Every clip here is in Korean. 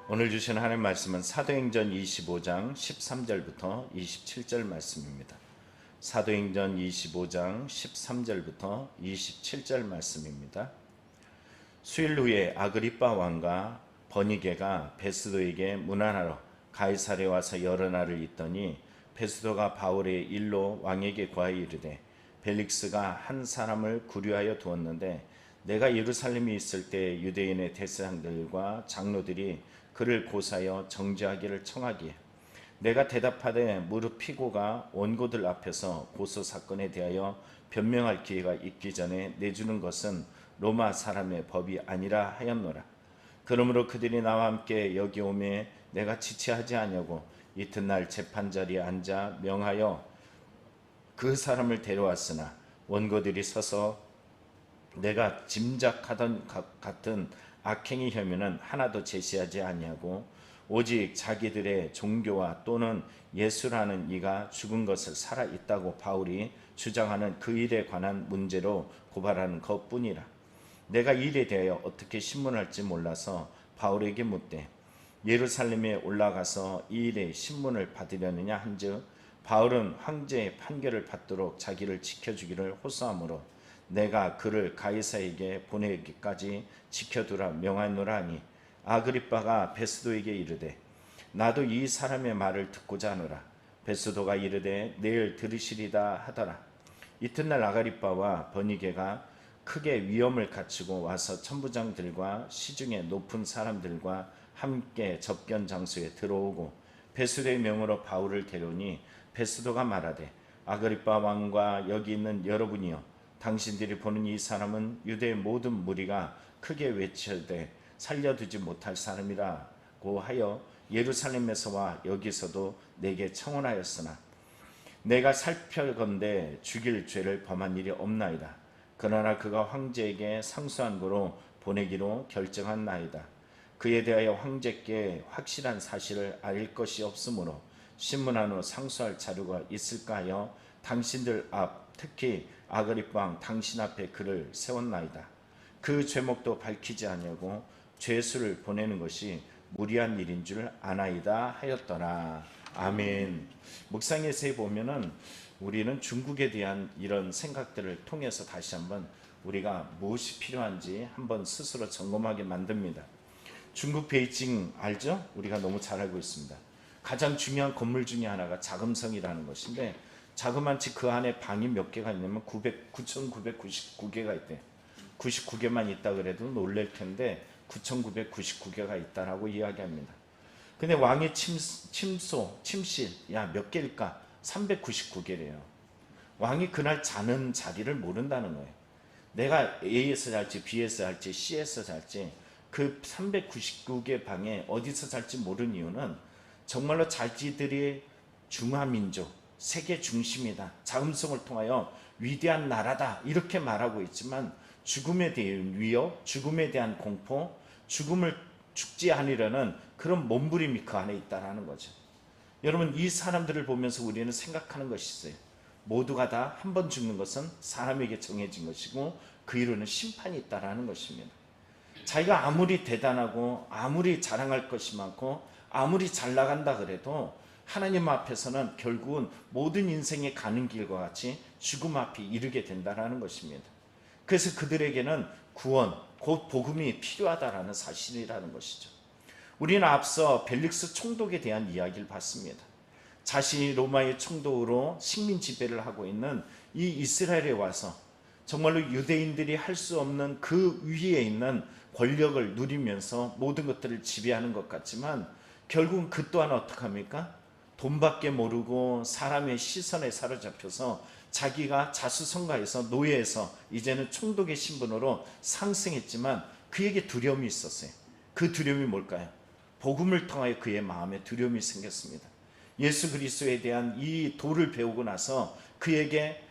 오늘 주신 하나님 말씀은 사도행전 25장 13절부터 27절 말씀입니다. 사도행전 25장 13절부터 27절 말씀입니다. 수일 후에 아그리빠 왕과 버니게가 베스도에게 문안하러 가이사랴에 와서 여러 날을 있더니 베스도가 바울의 일로 왕에게 고하여 이르되 벨릭스가 한 사람을 구류하여 두었는데 내가 예루살렘에 있을 때 유대인의 대사장들과 장로들이 그를 고사하여 정죄하기를 청하기에 내가 대답하되 무릎 피고가 원고들 앞에서 고소 사건에 대하여 변명할 기회가 있기 전에 내주는 것은 로마 사람의 법이 아니라 하였노라. 그러므로 그들이 나와 함께 여기 오매 내가 지체하지 아니하고 이튿날 재판자리에 앉아 명하여 그 사람을 데려왔으나 원고들이 서서 내가 짐작하던 같은 악행의 혐의는 하나도 제시하지 아니하고 오직 자기들의 종교와 또는 예수라는 이가 죽은 것을 살아있다고 바울이 주장하는 그 일에 관한 문제로 고발하는 것뿐이라. 내가 이 일에 대하여 어떻게 신문할지 몰라서 바울에게 묻되 예루살렘에 올라가서 이 일의 신문을 받으려느냐 한즉 바울은 황제의 판결을 받도록 자기를 지켜주기를 호소하므로 내가 그를 가이사에게 보내기까지 지켜두라 명하노라 하니 아그리빠가 베스도에게 이르되 나도 이 사람의 말을 듣고자 하노라. 베스도가 이르되 내일 들으시리다 하더라. 이튿날 아그리빠와 버니게가 크게 위험을 갖추고 와서 천부장들과 시중의 높은 사람들과 함께 접견 장소에 들어오고 베스도의 명으로 바울을 데려오니 베스도가 말하되 아그리빠 왕과 여기 있는 여러분이여 당신들이 보는 이 사람은 유대의 모든 무리가 크게 외치되 살려두지 못할 사람이라고 하여 예루살렘에서와 여기서도 내게 청원하였으나 내가 살펴건대 죽일 죄를 범한 일이 없나이다. 그러나 그가 황제에게 상소한 거로 보내기로 결정한 나이다. 그에 대하여 황제께 확실한 사실을 알 것이 없으므로 신문한 후 상소할 자료가 있을까 하여 당신들 앞 특히 아그리빠 왕 당신 앞에 그를 세웠나이다. 그 죄목도 밝히지 아니하고 죄수를 보내는 것이 무리한 일인 줄 아나이다 하였더라. 아멘. 묵상에서 보면은 우리는 중국에 대한 이런 생각들을 통해서 다시 한번 우리가 무엇이 필요한지 한번 스스로 점검하게 만듭니다. 중국 베이징 알죠? 우리가 너무 잘 알고 있습니다. 가장 중요한 건물 중에 하나가 자금성이라는 것인데 자그만치 그 안에 방이 몇 개가 있냐면 9,999개가 있대. 99개만 있다 그래도 놀랄 텐데 9,999개가 있다라고 이야기합니다. 근데 왕의 침실 야 몇 개일까? 399개래요. 왕이 그날 자는 자리를 모른다는 거예요. 내가 A에서 잘지 B에서 잘지 C에서 잘지 그 399개 방에 어디서 잘지 모르는 이유는 정말로 자기들이 중화민족 세계 중심이다. 자금성을 통하여 위대한 나라다. 이렇게 말하고 있지만 죽음에 대한 위협, 죽음에 대한 공포, 죽음을 죽지 않으려는 그런 몸부림이 그 안에 있다는 거죠. 여러분 이 사람들을 보면서 우리는 생각하는 것이 있어요. 모두가 다 한 번 죽는 것은 사람에게 정해진 것이고 그 이루는 심판이 있다는 것입니다. 자기가 아무리 대단하고 아무리 자랑할 것이 많고 아무리 잘 나간다 그래도 하나님 앞에서는 결국은 모든 인생의 가는 길과 같이 죽음 앞에 이르게 된다는 것입니다. 그래서 그들에게는 구원, 곧 복음이 필요하다는 사실이라는 것이죠. 우리는 앞서 벨릭스 총독에 대한 이야기를 봤습니다. 자신이 로마의 총독으로 식민 지배를 하고 있는 이 이스라엘에 와서 정말로 유대인들이 할 수 없는 그 위에 있는 권력을 누리면서 모든 것들을 지배하는 것 같지만 결국은 그 또한 어떡합니까? 돈밖에 모르고 사람의 시선에 사로잡혀서 자기가 자수성가해서 노예에서 이제는 총독의 신분으로 상승했지만 그에게 두려움이 있었어요. 그 두려움이 뭘까요? 복음을 통하여 그의 마음에 두려움이 생겼습니다. 예수 그리스도에 대한 이 도를 배우고 나서 그에게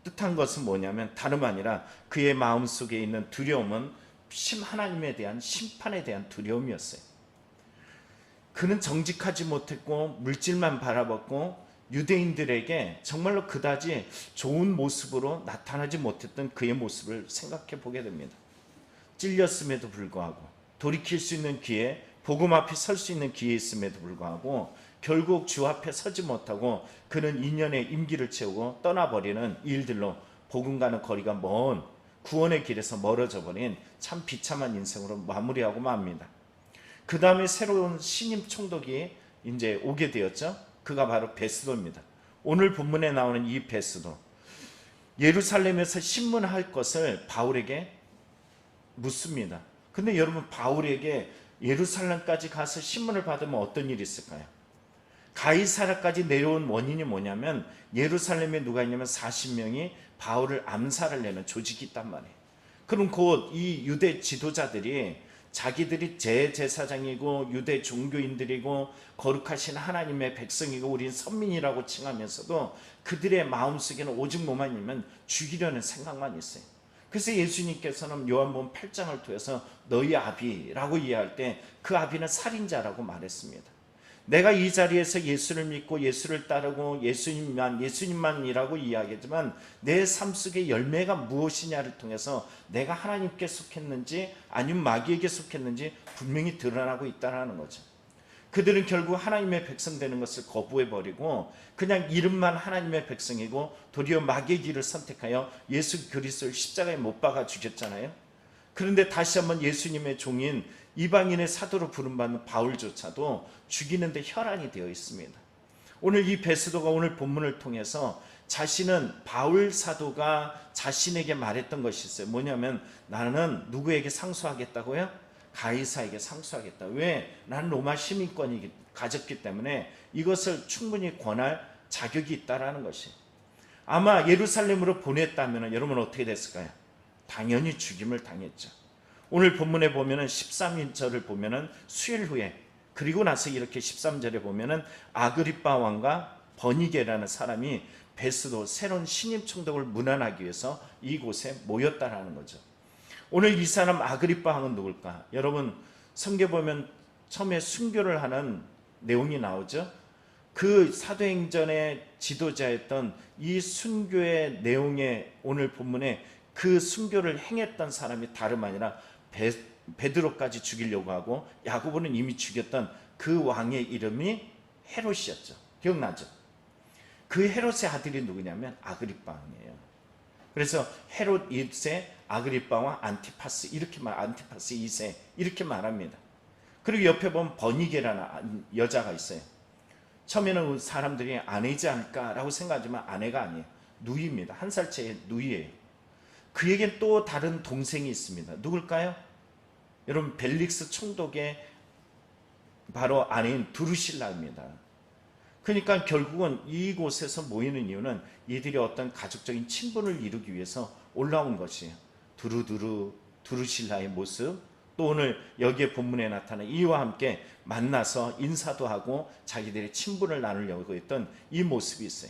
뜻한 것은 뭐냐면 다름 아니라 그의 마음속에 있는 두려움은 하나님에 대한 심판에 대한 두려움이었어요. 그는 정직하지 못했고 물질만 바라봤고 유대인들에게 정말로 그다지 좋은 모습으로 나타나지 못했던 그의 모습을 생각해 보게 됩니다. 찔렸음에도 불구하고 돌이킬 수 있는 기회 복음 앞에 설 수 있는 기회 있음에도 불구하고 결국 주 앞에 서지 못하고 그는 2년의 임기를 채우고 떠나버리는 일들로 복음과는 거리가 먼 구원의 길에서 멀어져 버린 참 비참한 인생으로 마무리하고 맙니다. 그 다음에 새로운 신임 총독이 이제 오게 되었죠. 그가 바로 베스도입니다. 오늘 본문에 나오는 이 베스도, 예루살렘에서 신문할 것을 바울에게 묻습니다. 근데 여러분, 바울에게 예루살렘까지 가서 신문을 받으면 어떤 일이 있을까요? 가이사라까지 내려온 원인이 뭐냐면 예루살렘에 누가 있냐면 40명이 바울을 암살하려는 조직이 있단 말이에요. 그럼 곧 이 유대 지도자들이 자기들이 제사장이고 유대 종교인들이고 거룩하신 하나님의 백성이고 우린 선민이라고 칭하면서도 그들의 마음속에는 오직 뭐만 있냐면 죽이려는 생각만 있어요. 그래서 예수님께서는 요한복음 8장을 통해서 너희 아비라고 이해할 때 그 아비는 살인자라고 말했습니다. 내가 이 자리에서 예수를 믿고 예수를 따르고 예수님만이라고 이야기하지만 내 삶 속의 열매가 무엇이냐를 통해서 내가 하나님께 속했는지 아니면 마귀에게 속했는지 분명히 드러나고 있다는 거죠. 그들은 결국 하나님의 백성 되는 것을 거부해버리고 그냥 이름만 하나님의 백성이고 도리어 마귀의 길을 선택하여 예수 그리스도를 십자가에 못 박아 죽였잖아요. 그런데 다시 한번 예수님의 종인 이방인의 사도로 부름받는 바울조차도 죽이는데 혈안이 되어 있습니다. 오늘 이 베스도가 오늘 본문을 통해서 자신은 바울 사도가 자신에게 말했던 것이 있어요. 뭐냐면 나는 누구에게 상소하겠다고요? 가이사에게 상소하겠다. 왜? 나는 로마 시민권이 가졌기 때문에 이것을 충분히 권할 자격이 있다라는 것이. 아마 예루살렘으로 보냈다면 여러분 어떻게 됐을까요? 당연히 죽임을 당했죠. 오늘 본문에 보면은 13절을 보면은 수일 후에, 그리고 나서 이렇게 13절에 보면은 아그리빠 왕과 버니게라는 사람이 베스도 새로운 신임 총독을 문안하기 위해서 이곳에 모였다라는 거죠. 오늘 이 사람 아그리빠 왕은 누굴까? 여러분, 성경 보면 처음에 순교를 하는 내용이 나오죠. 그 사도행전의 지도자였던 이 순교의 내용에 오늘 본문에 그 순교를 행했던 사람이 다름 아니라 베드로까지 죽이려고 하고 야고보는 이미 죽였던 그 왕의 이름이 헤롯이었죠. 기억나죠? 그 헤롯의 아들이 누구냐면 아그리빠 왕이에요. 그래서 헤롯 1세, 아그리빠 왕 안티파스, 안티파스 2세 이렇게 말합니다. 그리고 옆에 보면 버니게라는 여자가 있어요. 처음에는 사람들이 아내이지 않을까라고 생각하지만 아내가 아니에요. 누이입니다. 한 살 차이의 누이예요. 그에겐 또 다른 동생이 있습니다. 누굴까요? 여러분, 벨릭스 총독의 바로 아내인 두루실라입니다. 그러니까 결국은 이곳에서 모이는 이유는 이들이 어떤 가족적인 친분을 이루기 위해서 올라온 것이에요. 두루실라의 모습, 또 오늘 여기에 본문에 나타난 이와 함께 만나서 인사도 하고 자기들의 친분을 나누려고 했던 이 모습이 있어요.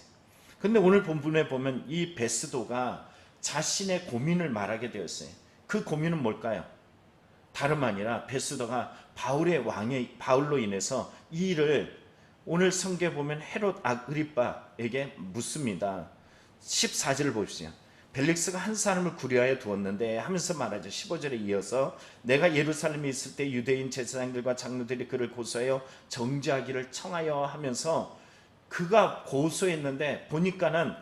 근데 오늘 본문에 보면 이 베스도가 자신의 고민을 말하게 되었어요. 그 고민은 뭘까요? 다름 아니라 베스도가 바울로 인해서 이 일을 오늘 성경에 보면 헤롯 아그리빠에게 묻습니다. 14절을 보십시오. 벨릭스가 한 사람을 구려하여 두었는데 하면서 말하죠. 15절에 이어서 내가 예루살렘에 있을 때 유대인 제사장들과 장로들이 그를 고소하여 정죄하기를 청하여 하면서 그가 고소했는데 보니까는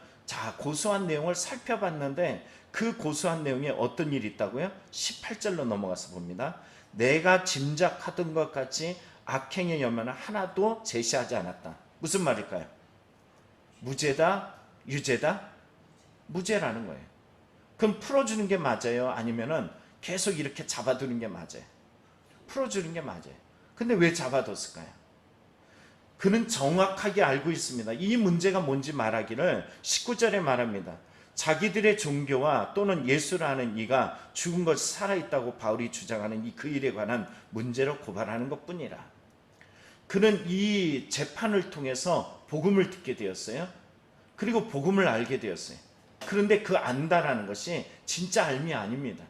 고소한 내용을 살펴봤는데 그 고소한 내용에 어떤 일이 있다고요? 18절로 넘어가서 봅니다. 내가 짐작하던 것 같이 악행의 여면을 하나도 제시하지 않았다. 무슨 말일까요? 무죄다? 유죄다? 무죄라는 거예요. 그럼 풀어주는 게 맞아요? 아니면은 계속 이렇게 잡아두는 게 맞아요? 풀어주는 게 맞아요. 근데 왜 잡아뒀을까요? 그는 정확하게 알고 있습니다. 이 문제가 뭔지 말하기를 19절에 말합니다. 자기들의 종교와 또는 예수라는 이가 죽은 것이 살아있다고 바울이 주장하는 그 일에 관한 문제로 고발하는 것뿐이라. 그는 이 재판을 통해서 복음을 듣게 되었어요. 그리고 복음을 알게 되었어요. 그런데 그 안다라는 것이 진짜 알미 아닙니다.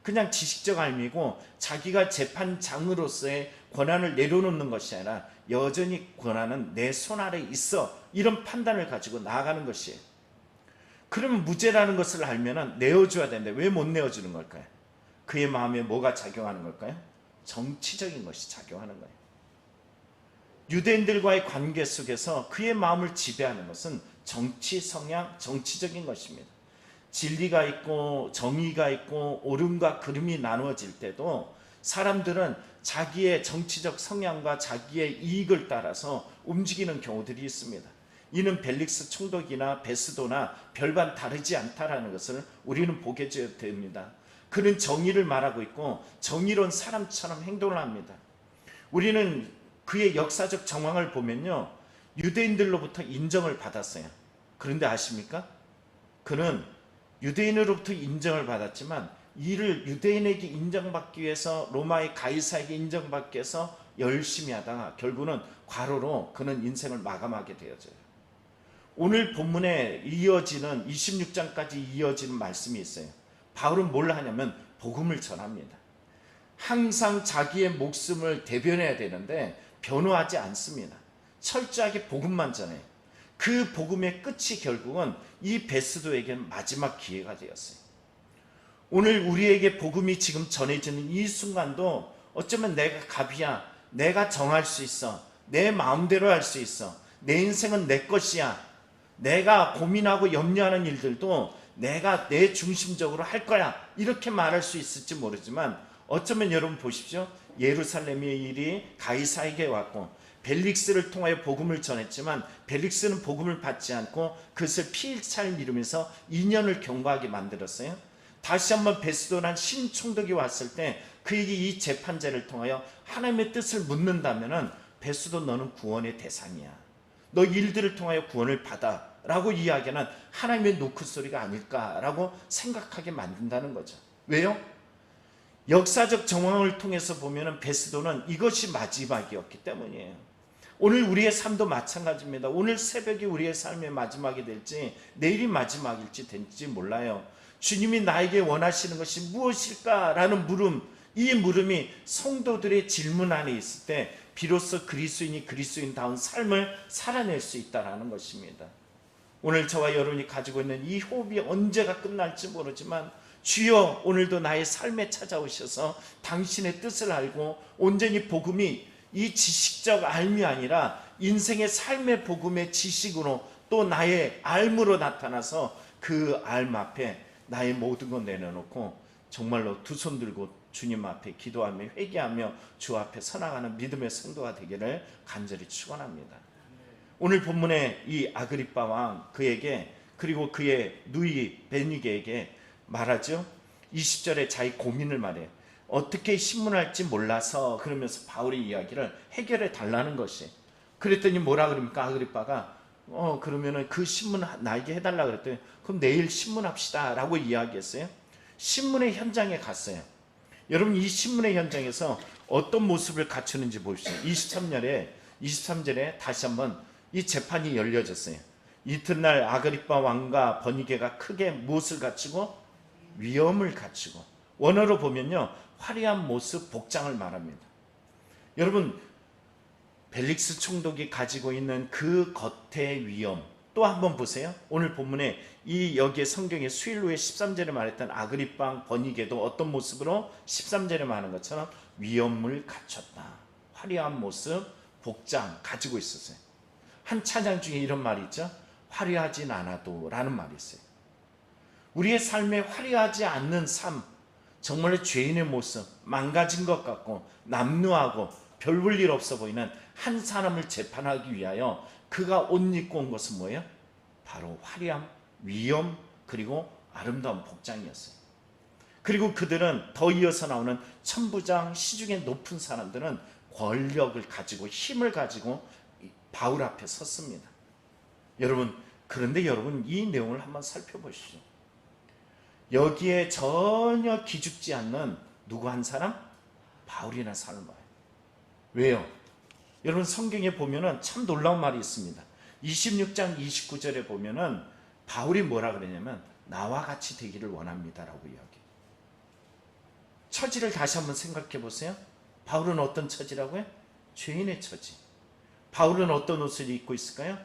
그냥 지식적 알미고 자기가 재판장으로서의 권한을 내려놓는 것이 아니라 여전히 권한은 내 손 아래에 있어, 이런 판단을 가지고 나아가는 것이에요. 그러면 무죄라는 것을 알면 내어줘야 되는데 왜 못 내어주는 걸까요? 그의 마음에 뭐가 작용하는 걸까요? 정치적인 것이 작용하는 거예요. 유대인들과의 관계 속에서 그의 마음을 지배하는 것은 정치 성향, 정치적인 것입니다. 진리가 있고 정의가 있고 옳음과 그름이 나누어질 때도 사람들은 자기의 정치적 성향과 자기의 이익을 따라서 움직이는 경우들이 있습니다. 이는 벨릭스 총독이나 베스도나 별반 다르지 않다라는 것을 우리는 보게 됩니다. 그는 정의를 말하고 있고 정의로운 사람처럼 행동을 합니다. 우리는 그의 역사적 정황을 보면요, 유대인들로부터 인정을 받았어요. 그런데 아십니까? 그는 유대인으로부터 인정을 받았지만 이를 유대인에게 인정받기 위해서 로마의 가이사에게 인정받기 위해서 열심히 하다가 결국은 과로로 그는 인생을 마감하게 되어져요. 오늘 본문에 이어지는 26장까지 이어지는 말씀이 있어요. 바울은 뭘 하냐면 복음을 전합니다. 항상 자기의 목숨을 대변해야 되는데 변호하지 않습니다. 철저하게 복음만 전해요. 그 복음의 끝이 결국은 이 베스도에게는 마지막 기회가 되었어요. 오늘 우리에게 복음이 지금 전해지는 이 순간도 어쩌면 내가 갑이야, 내가 정할 수 있어, 내 마음대로 할 수 있어, 내 인생은 내 것이야, 내가 고민하고 염려하는 일들도 내가 내 중심적으로 할 거야, 이렇게 말할 수 있을지 모르지만 어쩌면 여러분 보십시오. 예루살렘의 일이 가이사에게 왔고 벨릭스를 통하여 복음을 전했지만 벨릭스는 복음을 받지 않고 그것을 피일차일 미루면서 2년을 경고하게 만들었어요. 다시 한번 베스도란 신총독이 왔을 때 그에게 이 재판제를 통하여 하나님의 뜻을 묻는다면 베스도 너는 구원의 대상이야, 너 일들을 통하여 구원을 받아 라고 이야기하는 하나님의 노크소리가 아닐까라고 생각하게 만든다는 거죠. 왜요? 역사적 정황을 통해서 보면 베스도는 이것이 마지막이었기 때문이에요. 오늘 우리의 삶도 마찬가지입니다. 오늘 새벽이 우리의 삶의 마지막이 될지 내일이 마지막일지 될지 몰라요. 주님이 나에게 원하시는 것이 무엇일까라는 물음, 이 물음이 성도들의 질문 안에 있을 때 비로소 그리스도인이 그리스도인다운 삶을 살아낼 수 있다는 것입니다. 오늘 저와 여러분이 가지고 있는 이 호흡이 언제가 끝날지 모르지만 주여 오늘도 나의 삶에 찾아오셔서 당신의 뜻을 알고 온전히 복음이 이 지식적 알미 아니라 인생의 삶의 복음의 지식으로 또 나의 알므로 나타나서 그 알m 앞에 나의 모든 것 내려놓고 정말로 두 손 들고 주님 앞에 기도하며 회개하며 주 앞에 서나가는 믿음의 성도가 되기를 간절히 축원합니다. 오늘 본문에 이 아그리빠 왕 그에게 그리고 그의 누이 베니게에게 말하죠. 20절에 자기 고민을 말해요. 어떻게 신문할지 몰라서 그러면서 바울의 이야기를 해결해 달라는 것이. 그랬더니 뭐라 그럽니까? 아그리빠가 그러면은 그 신문 나에게 해달라 그랬더니 그럼 내일 신문합시다 라고 이야기했어요. 신문의 현장에 갔어요. 여러분 이 신문의 현장에서 어떤 모습을 갖추는지 보십시오. 23절에 다시 한번 이 재판이 열려졌어요. 이튿날 아그리빠 왕과 버니게가 크게 무엇을 갖추고? 위엄을 갖추고. 원어로 보면요 화려한 모습, 복장을 말합니다. 여러분 벨릭스 총독이 가지고 있는 그 겉의 위엄 또 한번 보세요. 오늘 본문에 이 여기에 성경의 수일로의 13절에 말했던 아그리빠 왕 버니게도 어떤 모습으로 13절에 말하는 것처럼 위엄을 갖췄다. 화려한 모습, 복장 가지고 있었어요. 한 찬양 중에 이런 말이 있죠. 화려하진 않아도 라는 말이 있어요. 우리의 삶에 화려하지 않는 삶, 정말 죄인의 모습, 망가진 것 같고 남루하고 별 볼 일 없어 보이는 한 사람을 재판하기 위하여 그가 옷 입고 온 것은 뭐예요? 바로 화려함, 위엄, 그리고 아름다운 복장이었어요. 그리고 그들은 더 이어서 나오는 천부장, 시중에 높은 사람들은 권력을 가지고 힘을 가지고 바울 앞에 섰습니다. 그런데 여러분 이 내용을 한번 살펴보시죠. 여기에 전혀 기죽지 않는 누구 한 사람? 바울이라는 사람을 봐요. 왜요? 여러분 성경에 보면은 참 놀라운 말이 있습니다. 26장 29절에 보면은 바울이 뭐라 그러냐면 나와 같이 되기를 원합니다 라고 이야기해요. 처지를 다시 한번 생각해 보세요. 바울은 어떤 처지라고요? 죄인의 처지. 바울은 어떤 옷을 입고 있을까요?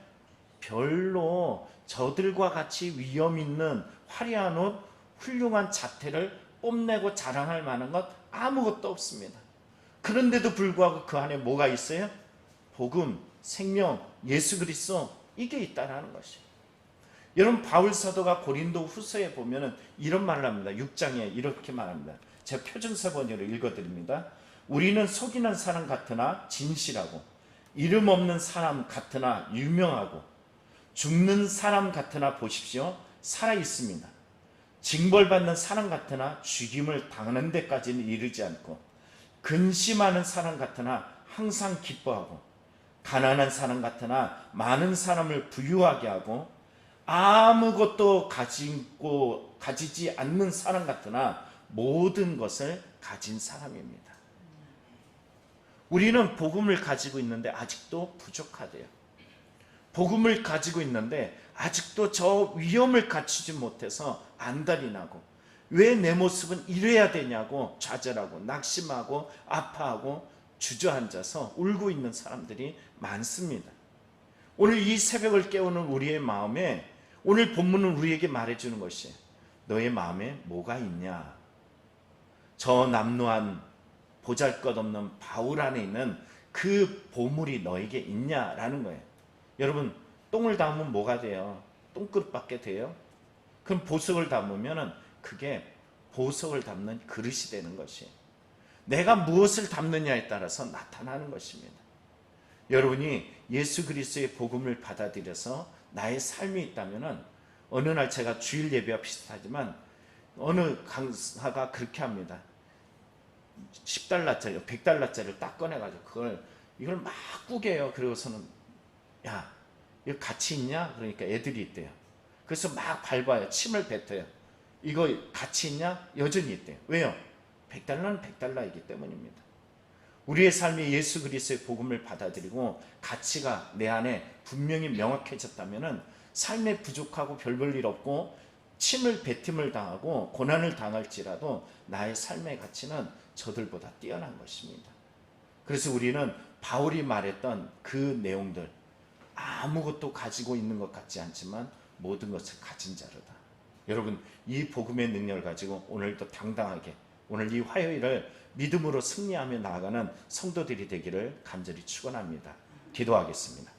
별로 저들과 같이 위엄 있는 화려한 옷, 훌륭한 자태를 뽐내고 자랑할 만한 것 아무것도 없습니다. 그런데도 불구하고 그 안에 뭐가 있어요? 복음, 생명, 예수 그리스도, 이게 있다라는 것이에요. 여러분, 바울 사도가 고린도 후서에 보면은 이런 말을 합니다. 6장에 이렇게 말합니다. 제가 표준세 번역으로 읽어드립니다. 우리는 속이는 사람 같으나 진실하고, 이름 없는 사람 같으나 유명하고, 죽는 사람 같으나 보십시오, 살아 있습니다. 징벌받는 사람 같으나 죽임을 당하는 데까지는 이르지 않고, 근심하는 사람 같으나 항상 기뻐하고, 가난한 사람 같으나 많은 사람을 부유하게 하고, 아무것도 가지지 않는 사람 같으나 모든 것을 가진 사람입니다. 우리는 복음을 가지고 있는데 아직도 부족하대요. 복음을 가지고 있는데 아직도 저 위험을 갖추지 못해서 안달이 나고, 왜 내 모습은 이래야 되냐고 좌절하고 낙심하고 아파하고 주저앉아서 울고 있는 사람들이 많습니다. 오늘 이 새벽을 깨우는 우리의 마음에, 오늘 본문은 우리에게 말해주는 것이, 너의 마음에 뭐가 있냐? 저 남루한 보잘것없는 바울 안에 있는 그 보물이 너에게 있냐라는 거예요. 여러분, 똥을 담으면 뭐가 돼요? 똥그릇밖에 돼요? 그럼 보석을 담으면 그게 보석을 담는 그릇이 되는 것이에요. 내가 무엇을 담느냐에 따라서 나타나는 것입니다. 여러분이 예수 그리스도의 복음을 받아들여서 나의 삶이 있다면, 어느 날 제가 주일 예배와 비슷하지만 어느 강사가 그렇게 합니다. 10달러짜리 100달러짜리를 딱 꺼내가지고 이걸 막 꾸겨요. 그러고서는, 야, 이거 가치 있냐? 그러니까 애들이 있대요. 그래서 막 밟아요. 침을 뱉어요. 이거 가치 있냐? 여전히 있대요. 왜요? 100달러는 100달러이기 때문입니다. 우리의 삶이 예수 그리스도의 복음을 받아들이고 가치가 내 안에 분명히 명확해졌다면, 삶에 부족하고 별 볼 일 없고 침을 뱉음을 당하고 고난을 당할지라도 나의 삶의 가치는 저들보다 뛰어난 것입니다. 그래서 우리는 바울이 말했던 그 내용들, 아무것도 가지고 있는 것 같지 않지만 모든 것을 가진 자로다. 여러분, 이 복음의 능력을 가지고 오늘도 당당하게, 오늘 이 화요일을 믿음으로 승리하며 나아가는 성도들이 되기를 간절히 축원합니다. 기도하겠습니다.